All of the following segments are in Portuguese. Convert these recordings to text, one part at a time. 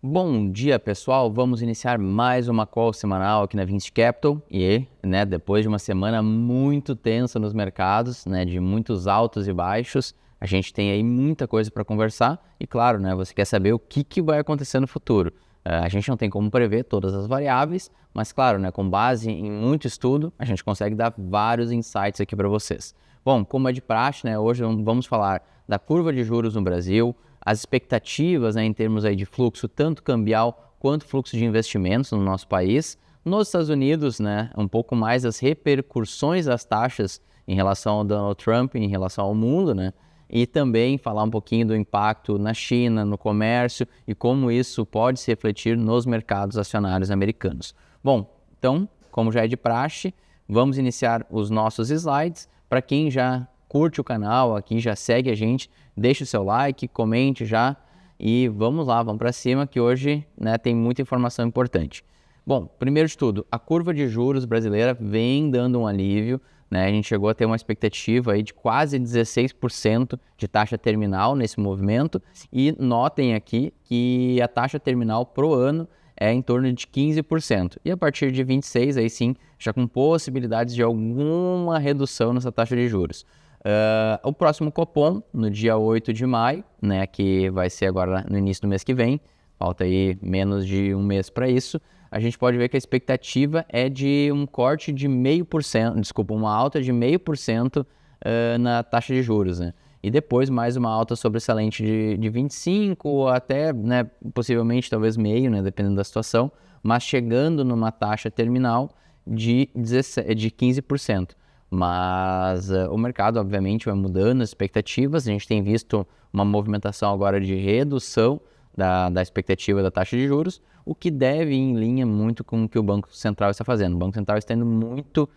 Bom dia, pessoal. Vamos iniciar mais uma call semanal aqui na Vinci Capital e, depois de uma semana muito tensa nos mercados, de muitos altos e baixos, a gente tem aí muita coisa para conversar e, claro, você quer saber o que vai acontecer no futuro. A gente não tem como prever todas as variáveis, mas, claro, com base em muito estudo, a gente consegue dar vários insights aqui para vocês. Bom, como é de praxe, hoje vamos falar da curva de juros no Brasil, as expectativas em termos aí de fluxo, tanto cambial quanto fluxo de investimentos no nosso país. Nos Estados Unidos, um pouco mais as repercussões das taxas em relação ao Donald Trump, em relação ao mundo, e também falar um pouquinho do impacto na China, no comércio e como isso pode se refletir nos mercados acionários americanos. Bom, então, como já é de praxe, vamos iniciar os nossos slides. Para quem já curte o canal aqui, já segue a gente, deixe o seu like, comente já e vamos lá, vamos para cima que hoje tem muita informação importante. Bom, primeiro de tudo, a curva de juros brasileira vem dando um alívio, a gente chegou a ter uma expectativa aí de quase 16% de taxa terminal nesse movimento e notem aqui que a taxa terminal pro ano é em torno de 15%. E a partir de 26, aí sim, já com possibilidades de alguma redução nessa taxa de juros. O próximo Copom, no dia 8 de maio, que vai ser agora no início do mês que vem, falta aí menos de um mês para isso, a gente pode ver que a expectativa é de um corte de 0,5%, uma alta de 0,5% na taxa de juros, E depois mais uma alta sobressalente de 25% ou até, possivelmente talvez meio, dependendo da situação, mas chegando numa taxa terminal de 15%. Mas o mercado, obviamente, vai mudando as expectativas. A gente tem visto uma movimentação agora de redução da expectativa da taxa de juros, o que deve ir em linha muito com o que o Banco Central está fazendo. O Banco Central está indo muito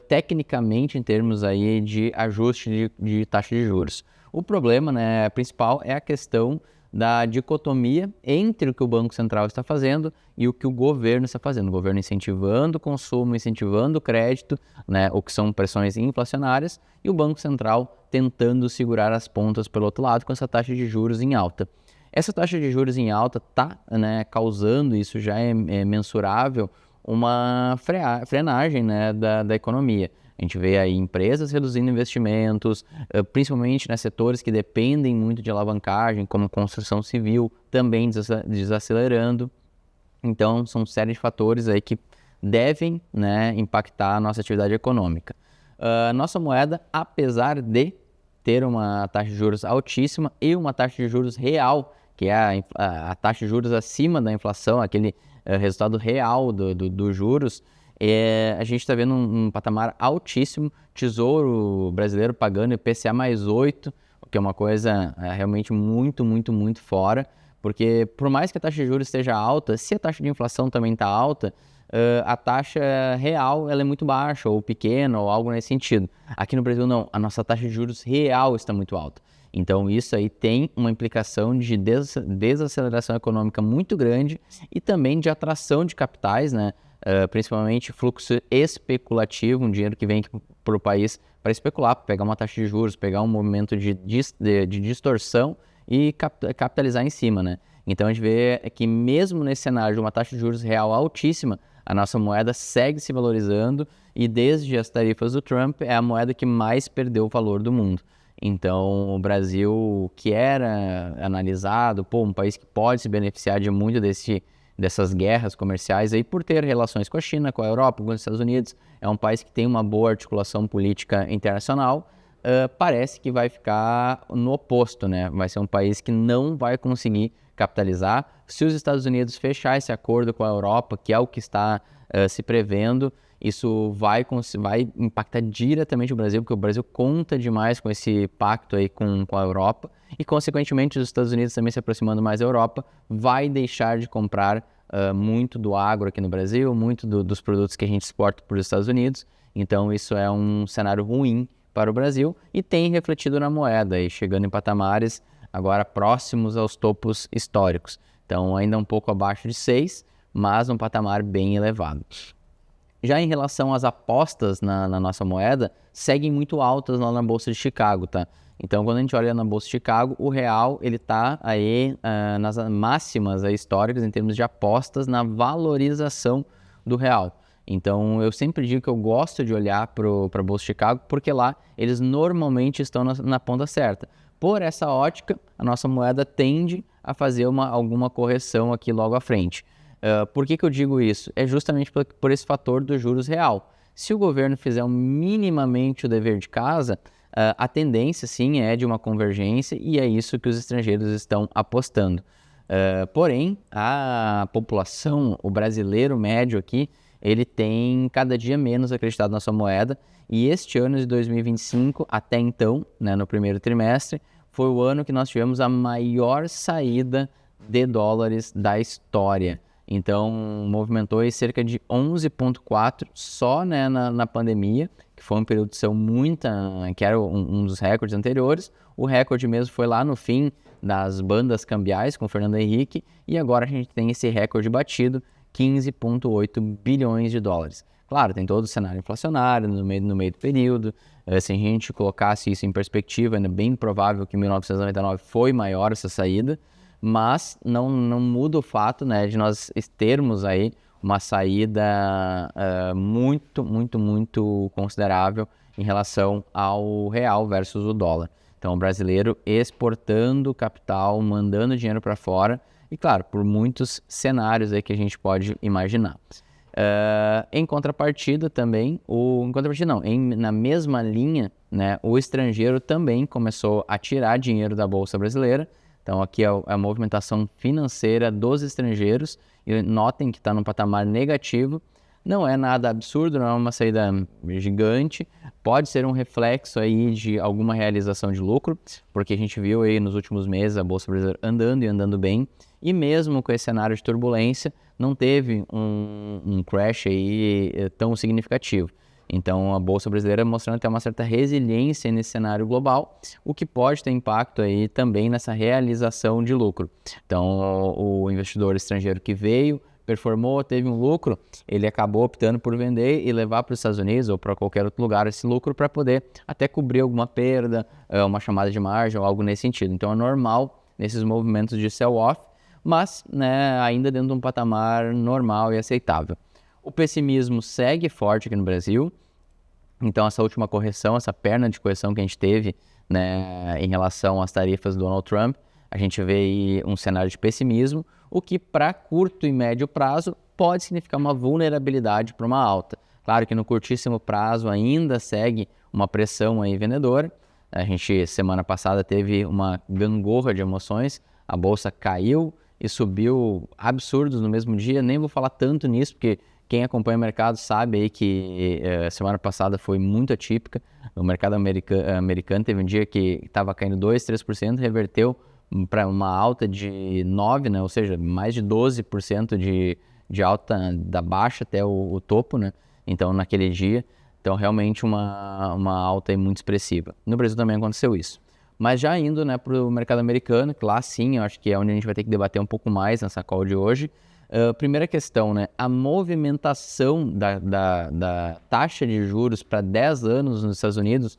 tecnicamente em termos aí de ajuste de taxa de juros. O problema principal é a questão da dicotomia entre o que o Banco Central está fazendo e o que o governo está fazendo. O governo incentivando o consumo, incentivando o crédito, o que são pressões inflacionárias, e o Banco Central tentando segurar as pontas pelo outro lado com essa taxa de juros em alta. Essa taxa de juros em alta está causando, isso já é mensurável, uma frenagem da economia. A gente vê aí empresas reduzindo investimentos, principalmente setores que dependem muito de alavancagem, como construção civil, também desacelerando. Então, são série de fatores aí que devem impactar a nossa atividade econômica. Nossa moeda, apesar de ter uma taxa de juros altíssima e uma taxa de juros real, que é a taxa de juros acima da inflação, aquele resultado real dos juros, a gente está vendo um patamar altíssimo, Tesouro brasileiro pagando IPCA mais 8, o que é uma coisa realmente muito, muito, muito fora, porque por mais que a taxa de juros esteja alta, se a taxa de inflação também está alta, a taxa real ela é muito baixa, ou pequena, ou algo nesse sentido. Aqui no Brasil não, a nossa taxa de juros real está muito alta. Então isso aí tem uma implicação de desaceleração econômica muito grande e também de atração de capitais, principalmente fluxo especulativo, um dinheiro que vem para o país para especular, para pegar uma taxa de juros, pegar um movimento de distorção e capitalizar em cima, Então a gente vê que mesmo nesse cenário de uma taxa de juros real altíssima, a nossa moeda segue se valorizando e desde as tarifas do Trump é a moeda que mais perdeu o valor do mundo. Então o Brasil, que era analisado, um país que pode se beneficiar de muito dessas guerras comerciais aí por ter relações com a China, com a Europa, com os Estados Unidos, é um país que tem uma boa articulação política internacional, parece que vai ficar no oposto, Vai ser um país que não vai conseguir capitalizar. Se os Estados Unidos fechar esse acordo com a Europa, que é o que está se prevendo, isso vai impactar diretamente o Brasil, porque o Brasil conta demais com esse pacto aí com a Europa e, consequentemente, os Estados Unidos também se aproximando mais da Europa, vai deixar de comprar muito do agro aqui no Brasil, muito dos produtos que a gente exporta para os Estados Unidos. Então, isso é um cenário ruim para o Brasil e tem refletido na moeda, aí, chegando em patamares agora próximos aos topos históricos. Então, ainda um pouco abaixo de 6, mas um patamar bem elevado. Já em relação às apostas na nossa moeda, seguem muito altas lá na Bolsa de Chicago, tá? Então, quando a gente olha na Bolsa de Chicago, o real ele está aí nas máximas aí, históricas em termos de apostas na valorização do real. Então, eu sempre digo que eu gosto de olhar para a Bolsa de Chicago, porque lá eles normalmente estão na ponta certa. Por essa ótica, a nossa moeda tende a fazer alguma correção aqui logo à frente. Por que eu digo isso? É justamente por esse fator dos juros real. Se o governo fizer minimamente o dever de casa, a tendência sim é de uma convergência e é isso que os estrangeiros estão apostando. Porém, a população, o brasileiro médio aqui, ele tem cada dia menos acreditado na sua moeda e este ano de 2025, até então, né, no primeiro trimestre, foi o ano que nós tivemos a maior saída de dólares da história. Então, movimentou aí cerca de 11,4 só, né, na pandemia, que foi um período de são que era um dos recordes anteriores. O recorde mesmo foi lá no fim das bandas cambiais com o Fernando Henrique e agora a gente tem esse recorde batido, 15,8 bilhões de dólares. Claro, tem todo o cenário inflacionário no meio do período. Se a gente colocasse isso em perspectiva, ainda bem provável que em 1999 foi maior essa saída, mas não muda o fato, né, de nós termos aí uma saída muito considerável em relação ao real versus o dólar. Então, o brasileiro exportando capital, mandando dinheiro para fora e, claro, por muitos cenários aí que a gente pode imaginar. Em contrapartida também, na mesma linha, né, o estrangeiro também começou a tirar dinheiro da Bolsa Brasileira. Então, aqui é a movimentação financeira dos estrangeiros. E notem que está num patamar negativo. Não é nada absurdo, não é uma saída gigante. Pode ser um reflexo aí de alguma realização de lucro, porque a gente viu aí nos últimos meses a Bolsa Brasileira andando e andando bem. E mesmo com esse cenário de turbulência, não teve um crash aí tão significativo. Então, a Bolsa Brasileira mostrando ter uma certa resiliência nesse cenário global, o que pode ter impacto aí também nessa realização de lucro. Então, o investidor estrangeiro que veio, performou, teve um lucro, ele acabou optando por vender e levar para os Estados Unidos ou para qualquer outro lugar esse lucro para poder até cobrir alguma perda, uma chamada de margem ou algo nesse sentido. Então, é normal nesses movimentos de sell-off, mas, né, ainda dentro de um patamar normal e aceitável. O pessimismo segue forte aqui no Brasil, então essa última correção, essa perna de correção que a gente teve, né, em relação às tarifas do Donald Trump, a gente vê aí um cenário de pessimismo, o que para curto e médio prazo pode significar uma vulnerabilidade para uma alta. Claro que no curtíssimo prazo ainda segue uma pressão aí vendedora. A gente semana passada teve uma gangorra de emoções, a bolsa caiu e subiu absurdos no mesmo dia, nem vou falar tanto nisso, porque quem acompanha o mercado sabe aí que semana passada foi muito atípica. O mercado americano teve um dia que estava caindo 2%, 3%, reverteu para uma alta de 9%, né? Ou seja, mais de 12% de alta da baixa até o topo, né? Então, naquele dia. Então, realmente uma alta aí muito expressiva. No Brasil também aconteceu isso. Mas já indo, né, para o mercado americano, que lá sim, eu acho que é onde a gente vai ter que debater um pouco mais nessa call de hoje. Primeira questão, né? A movimentação da taxa de juros para 10 anos nos Estados Unidos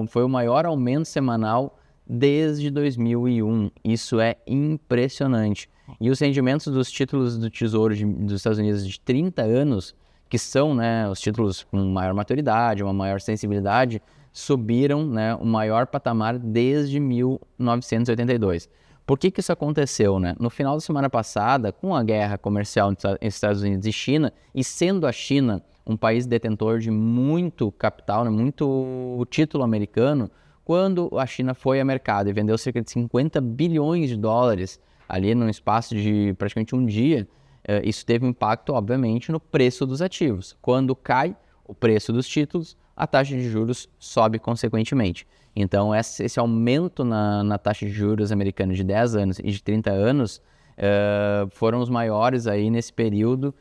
foi o maior aumento semanal desde 2001. Isso é impressionante. E os rendimentos dos títulos do Tesouro dos Estados Unidos de 30 anos, que são, né, os títulos com maior maturidade, uma maior sensibilidade, subiram, né, o maior patamar desde 1982. Por que isso aconteceu, né? No final da semana passada, com a guerra comercial entre Estados Unidos e China, e sendo a China um país detentor de muito capital, né, muito título americano, quando a China foi ao mercado e vendeu cerca de 50 bilhões de dólares ali num espaço de praticamente um dia, isso teve um impacto, obviamente, no preço dos ativos. Quando cai o preço dos títulos, a taxa de juros sobe consequentemente. Então, esse aumento na taxa de juros americana de 10 anos e de 30 anos foram os maiores aí nesse período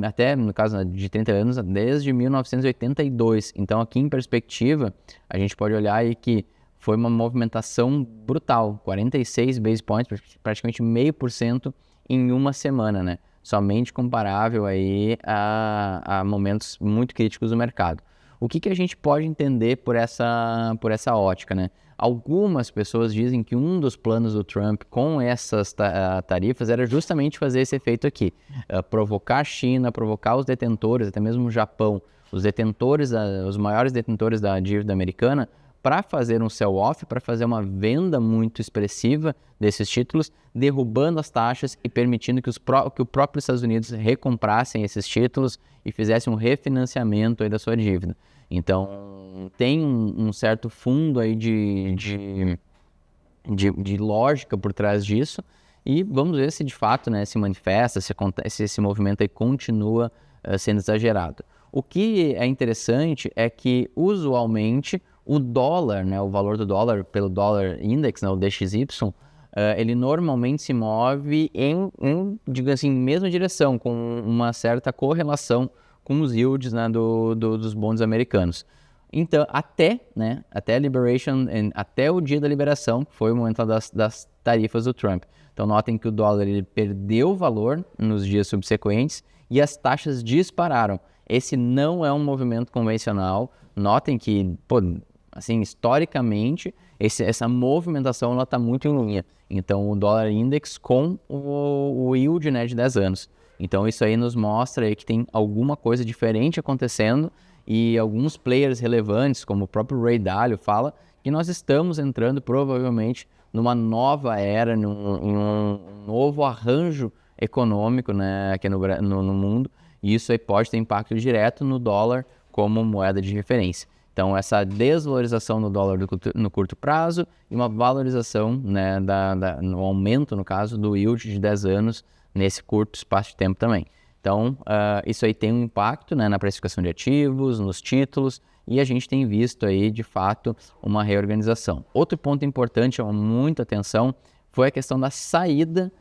até no caso de 30 anos, desde 1982. Então, aqui em perspectiva, a gente pode olhar aí que foi uma movimentação brutal, 46 base points, praticamente 0,5% em uma semana, né? Somente comparável aí a momentos muito críticos do mercado. O que a gente pode entender por essa ótica, né? Algumas pessoas dizem que um dos planos do Trump com essas tarifas era justamente fazer esse efeito aqui, provocar a China, provocar os detentores, até mesmo o Japão, os maiores detentores da dívida americana, para fazer um sell-off, para fazer uma venda muito expressiva desses títulos, derrubando as taxas e permitindo que o próprio Estados Unidos recomprassem esses títulos e fizessem um refinanciamento aí da sua dívida. Então, tem um certo fundo aí de lógica por trás disso, e vamos ver se de fato, né, se manifesta, se esse movimento aí continua sendo exagerado. O que é interessante é que, usualmente, o dólar, né, o valor do dólar pelo dólar index, né, o DXY, ele normalmente se move digo assim, mesma direção, com uma certa correlação com os yields, né, dos bonds americanos. Então, até a Liberation, até o dia da liberação, que foi o momento das tarifas do Trump. Então, notem que o dólar ele perdeu valor nos dias subsequentes e as taxas dispararam. Esse não é um movimento convencional. Notem que, assim, historicamente, essa movimentação está muito em linha. Então, o dólar index com o yield, né, de 10 anos. Então, isso aí nos mostra aí que tem alguma coisa diferente acontecendo, e alguns players relevantes, como o próprio Ray Dalio, fala que nós estamos entrando provavelmente numa nova era, num novo arranjo econômico, né, aqui no mundo, e isso aí pode ter impacto direto no dólar como moeda de referência. Então, essa desvalorização do dólar no curto prazo e uma valorização, né, no aumento, no caso, do yield de 10 anos nesse curto espaço de tempo também. Então, isso aí tem um impacto, né, na precificação de ativos, nos títulos, e a gente tem visto aí, de fato, uma reorganização. Outro ponto importante, chama muita atenção, foi a questão da saída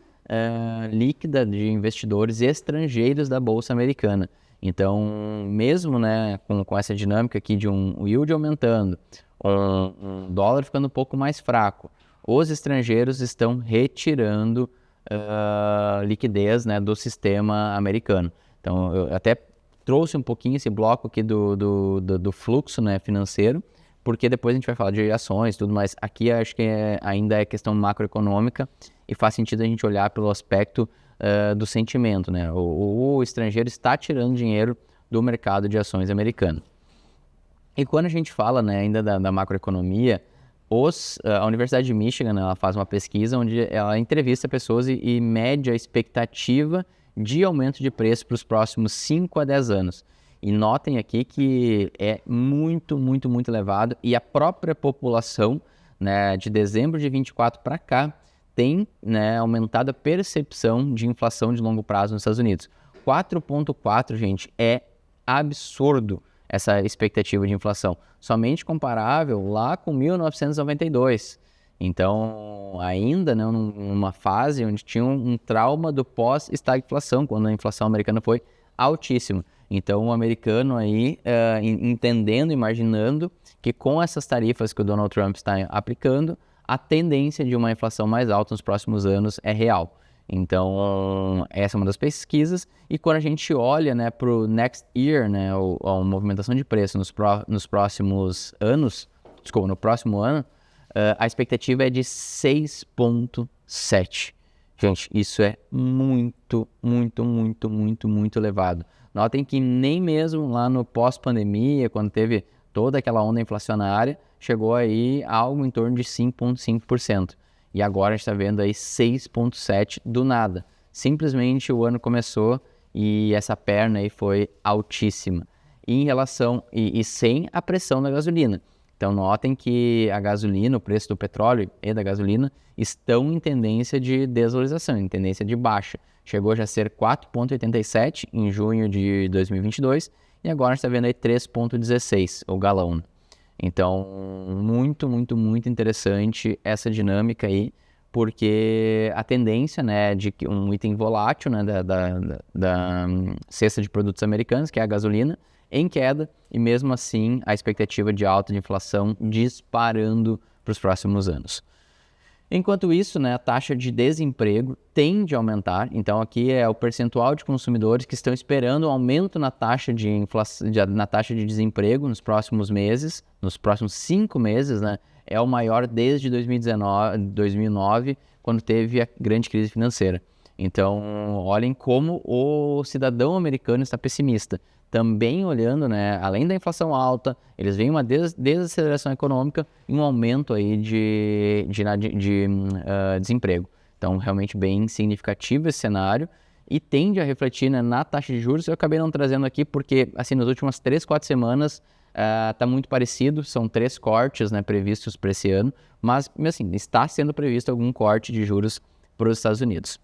líquida de investidores estrangeiros da Bolsa Americana. Então, mesmo, né, com essa dinâmica aqui de um yield aumentando, um dólar ficando um pouco mais fraco, os estrangeiros estão retirando liquidez, né, do sistema americano. Então, eu até trouxe um pouquinho esse bloco aqui do fluxo, né, financeiro, porque depois a gente vai falar de ações e tudo, mas aqui acho que ainda é questão macroeconômica e faz sentido a gente olhar pelo aspecto do sentimento, né? O estrangeiro está tirando dinheiro do mercado de ações americano. E quando a gente fala, né, ainda da macroeconomia, a Universidade de Michigan, né, ela faz uma pesquisa onde ela entrevista pessoas e mede a expectativa de aumento de preço para os próximos 5 a 10 anos. E notem aqui que é muito, muito, muito elevado, e a própria população, né, de dezembro de 24 para cá tem, né, aumentado a percepção de inflação de longo prazo nos Estados Unidos. 4,4, gente, é absurdo essa expectativa de inflação, somente comparável lá com 1992. Então, ainda, né, numa fase onde tinha um trauma do pós-estagflação, quando a inflação americana foi altíssima. Então, o americano aí, entendendo, imaginando que com essas tarifas que o Donald Trump está aplicando, a tendência de uma inflação mais alta nos próximos anos é real. Então, essa é uma das pesquisas. E quando a gente olha, né, para o next year, né, a movimentação de preço nos próximos anos, no próximo ano, a expectativa é de 6,7. Gente, isso é muito, muito, muito, muito, muito elevado. Notem que nem mesmo lá no pós-pandemia, quando teve toda aquela onda inflacionária, chegou aí algo em torno de 5,5%. E agora a gente está vendo aí 6,7% do nada. Simplesmente o ano começou e essa perna aí foi altíssima. E sem a pressão da gasolina. Então notem que a gasolina, o preço do petróleo e da gasolina estão em tendência de desvalorização, em tendência de baixa. Chegou já a ser 4,87 em junho de 2022 e agora a gente está vendo aí 3,16 o galão. Então, muito, muito, muito interessante essa dinâmica aí, porque a tendência, né, de que um item volátil, né, da cesta de produtos americanos, que é a gasolina, em queda, e mesmo assim a expectativa de alta de inflação disparando para os próximos anos. Enquanto isso, né, a taxa de desemprego tende a aumentar. Então, aqui é o percentual de consumidores que estão esperando um aumento na taxa de inflação, na taxa de desemprego nos próximos meses, nos próximos 5 meses, né, é o maior desde 2009, quando teve a grande crise financeira. Então, olhem como o cidadão americano está pessimista. Também olhando, né, além da inflação alta, eles veem uma desaceleração econômica e um aumento aí de desemprego. Então, realmente bem significativo esse cenário e tende a refletir, né, na taxa de juros. Eu acabei não trazendo aqui porque, assim, nas últimas 3, 4 semanas está muito parecido. São 3 cortes, né, previstos para esse ano, mas, assim, está sendo previsto algum corte de juros para os Estados Unidos.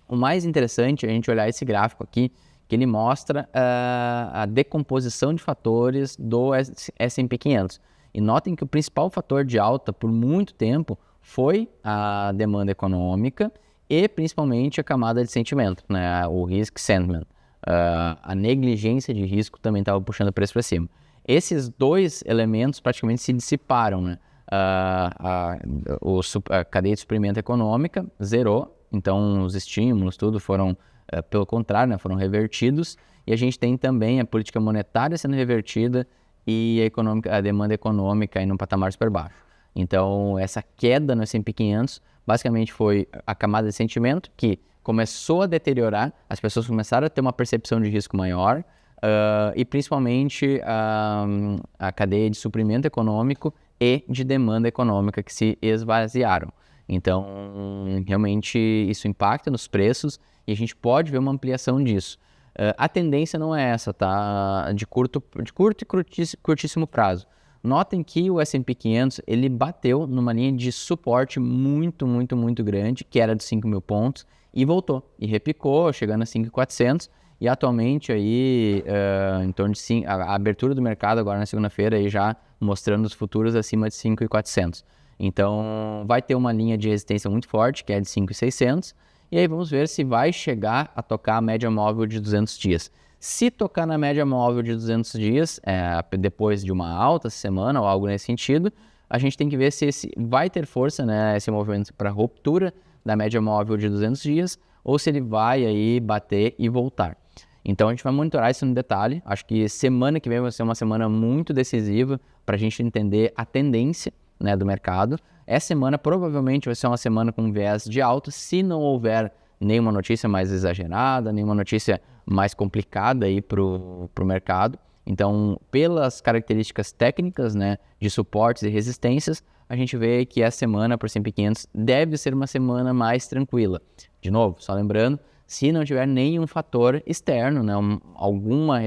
O mais interessante é a gente olhar esse gráfico aqui, que ele mostra a decomposição de fatores do S&P 500. E notem que o principal fator de alta por muito tempo foi a demanda econômica e principalmente a camada de sentimento, né? O risk sentiment. A negligência de risco também estava puxando o preço para cima. Esses 2 elementos praticamente se dissiparam, né? A cadeia de suprimento econômica zerou, então os estímulos, tudo foram, pelo contrário, né, foram revertidos, e a gente tem também a política monetária sendo revertida e a demanda econômica aí num patamar super baixo. Então, essa queda no S&P 500 basicamente foi a camada de sentimento que começou a deteriorar, as pessoas começaram a ter uma percepção de risco maior, e principalmente a cadeia de suprimento econômico e de demanda econômica que se esvaziaram. Então, realmente isso impacta nos preços e a gente pode ver uma ampliação disso. A tendência não é essa, tá? De curto e curtíssimo prazo. Notem que o S&P 500 ele bateu numa linha de suporte muito grande, que era de 5.000 pontos, e voltou, e repicou, chegando a 5.400, e atualmente aí, em torno de a abertura do mercado agora na segunda-feira aí já mostrando os futuros acima de 5.400. Então, vai ter uma linha de resistência muito forte, que é de 5.600, e aí vamos ver se vai chegar a tocar a média móvel de 200 dias. Se tocar na média móvel de 200 dias, depois de uma alta semana ou algo nesse sentido, a gente tem que ver se vai ter força, né, esse movimento para ruptura da média móvel de 200 dias, ou se ele vai aí bater e voltar. Então, a gente vai monitorar isso no detalhe. Acho que semana que vem vai ser uma semana muito decisiva para a gente entender a tendência, né, do mercado. Essa semana provavelmente vai ser uma semana com viés de alta, se não houver nenhuma notícia mais exagerada, nenhuma notícia mais complicada aí para o mercado. Então, pelas características técnicas, né, de suportes e resistências, a gente vê que essa semana para o S&P 500 deve ser uma semana mais tranquila. De novo, só lembrando, se não tiver nenhum fator externo, né, alguma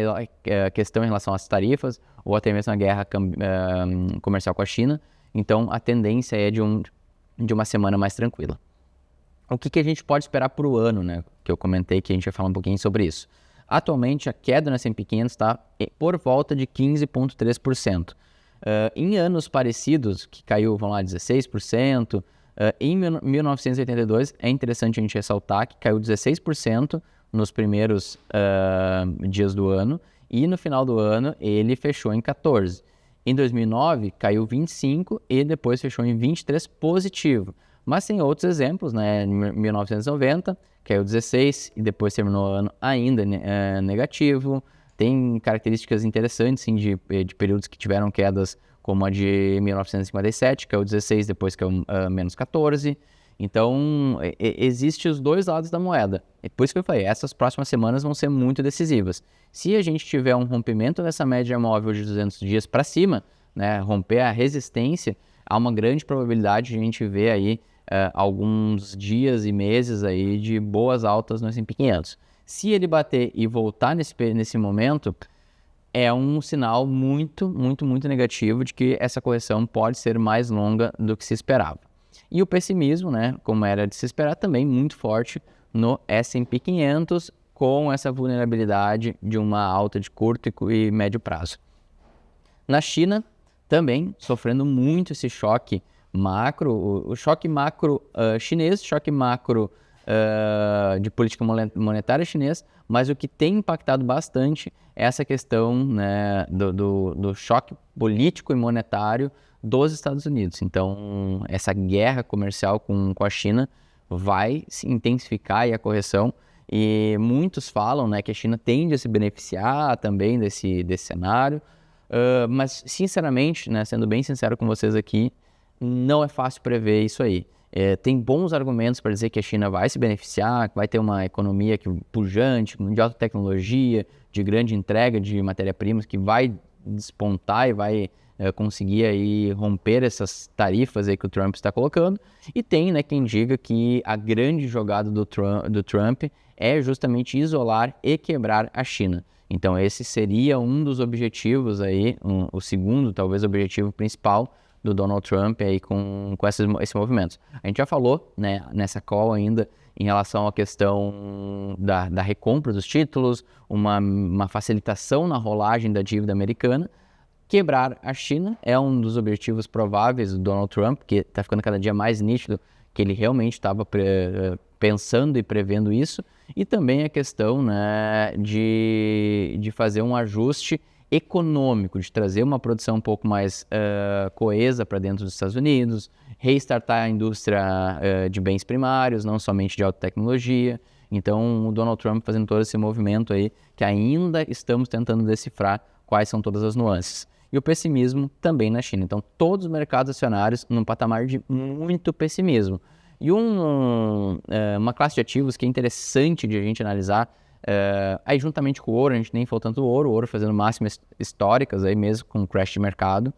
questão em relação às tarifas ou até mesmo a guerra comercial com a China, então a tendência é de uma semana mais tranquila. O que a gente pode esperar para o ano, né? Que eu comentei que a gente vai falar um pouquinho sobre isso. Atualmente, a queda no S&P 500 está por volta de 15,3%. Em anos parecidos, que caiu, vamos lá, 16%, em 1982, é interessante a gente ressaltar que caiu 16% nos primeiros dias do ano, e no final do ano ele fechou em 14%. Em 2009, caiu 25% e depois fechou em 23% positivo. Mas tem outros exemplos, né? Em 1990, caiu 16% e depois terminou o ano ainda negativo. Tem características interessantes, sim, de períodos que tiveram quedas, como a de 1957, caiu 16%, depois caiu menos 14%. Então, existem os dois lados da moeda. E por isso que eu falei, essas próximas semanas vão ser muito decisivas. Se a gente tiver um rompimento dessa média móvel de 200 dias para cima, né, romper a resistência, há uma grande probabilidade de a gente ver aí alguns dias e meses aí de boas altas no S&P 500. Se ele bater e voltar nesse momento, é um sinal muito negativo de que essa correção pode ser mais longa do que se esperava. E o pessimismo, né, como era de se esperar, também muito forte no S&P 500, com essa vulnerabilidade de uma alta de curto e médio prazo. Na China, também sofrendo muito esse choque macro, o choque macro chinês, choque macro de política monetária chinesa, mas o que tem impactado bastante é essa questão, né, do choque político e monetário dos Estados Unidos. Então, essa guerra comercial com a China vai se intensificar e a correção, e muitos falam, né, que a China tende a se beneficiar também desse cenário, mas sinceramente, né, sendo bem sincero com vocês aqui, não é fácil prever isso aí. Tem bons argumentos para dizer que a China vai se beneficiar, que vai ter uma economia pujante, de alta tecnologia, de grande entrega de matéria-primas, que vai despontar e vai conseguir aí romper essas tarifas aí que o Trump está colocando. E tem, né, quem diga que a grande jogada do Trump é justamente isolar e quebrar a China. Então esse seria um dos objetivos aí, o segundo, talvez, objetivo principal do Donald Trump aí com esses movimentos. A gente já falou, né, nessa call ainda em relação à questão da recompra dos títulos, uma facilitação na rolagem da dívida americana. Quebrar a China é um dos objetivos prováveis do Donald Trump, que está ficando cada dia mais nítido que ele realmente estava pensando e prevendo isso, e também a questão, né, de fazer um ajuste econômico, de trazer uma produção um pouco mais coesa para dentro dos Estados Unidos, restartar a indústria de bens primários, não somente de alta tecnologia. Então, o Donald Trump fazendo todo esse movimento aí, que ainda estamos tentando decifrar quais são todas as nuances. E o pessimismo também na China. Então, todos os mercados acionários num patamar de muito pessimismo. E uma classe de ativos que é interessante de a gente analisar, aí juntamente com o ouro, a gente nem falou tanto do ouro, o ouro fazendo máximas históricas aí mesmo com o crash de mercado,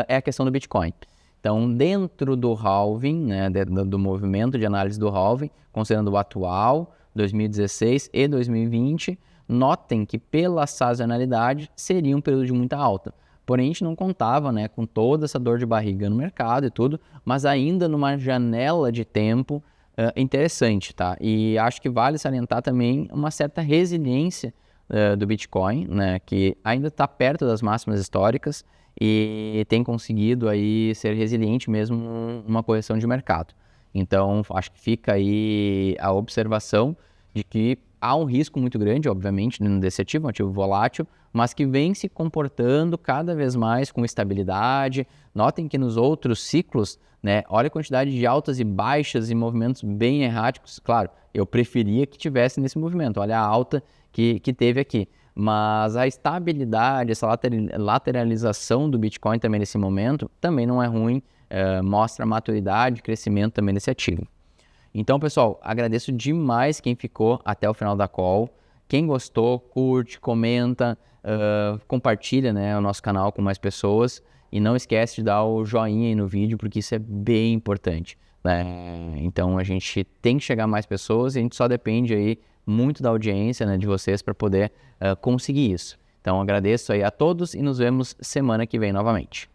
é a questão do Bitcoin. Então, dentro do halving, né, do movimento de análise do halving, considerando o atual, 2016 e 2020, notem que pela sazonalidade seria um período de muita alta. Porém, a gente não contava, né, com toda essa dor de barriga no mercado e tudo, mas ainda numa janela de tempo interessante, tá? E acho que vale salientar também uma certa resiliência do Bitcoin, né, que ainda está perto das máximas históricas e tem conseguido aí ser resiliente mesmo numa correção de mercado. Então, acho que fica aí a observação de que há um risco muito grande, obviamente, desse ativo, um ativo volátil, mas que vem se comportando cada vez mais com estabilidade. Notem que nos outros ciclos, né, olha a quantidade de altas e baixas e movimentos bem erráticos. Claro, eu preferia que tivesse nesse movimento, olha a alta que teve aqui. Mas a estabilidade, essa lateralização do Bitcoin também nesse momento, também não é ruim, mostra maturidade e crescimento também desse ativo. Então, pessoal, agradeço demais quem ficou até o final da call. Quem gostou, curte, comenta, compartilha, né, o nosso canal com mais pessoas. E não esquece de dar o joinha aí no vídeo, porque isso é bem importante, né? Então, a gente tem que chegar a mais pessoas e a gente só depende aí muito da audiência, né, de vocês para poder conseguir isso. Então, agradeço aí a todos e nos vemos semana que vem novamente.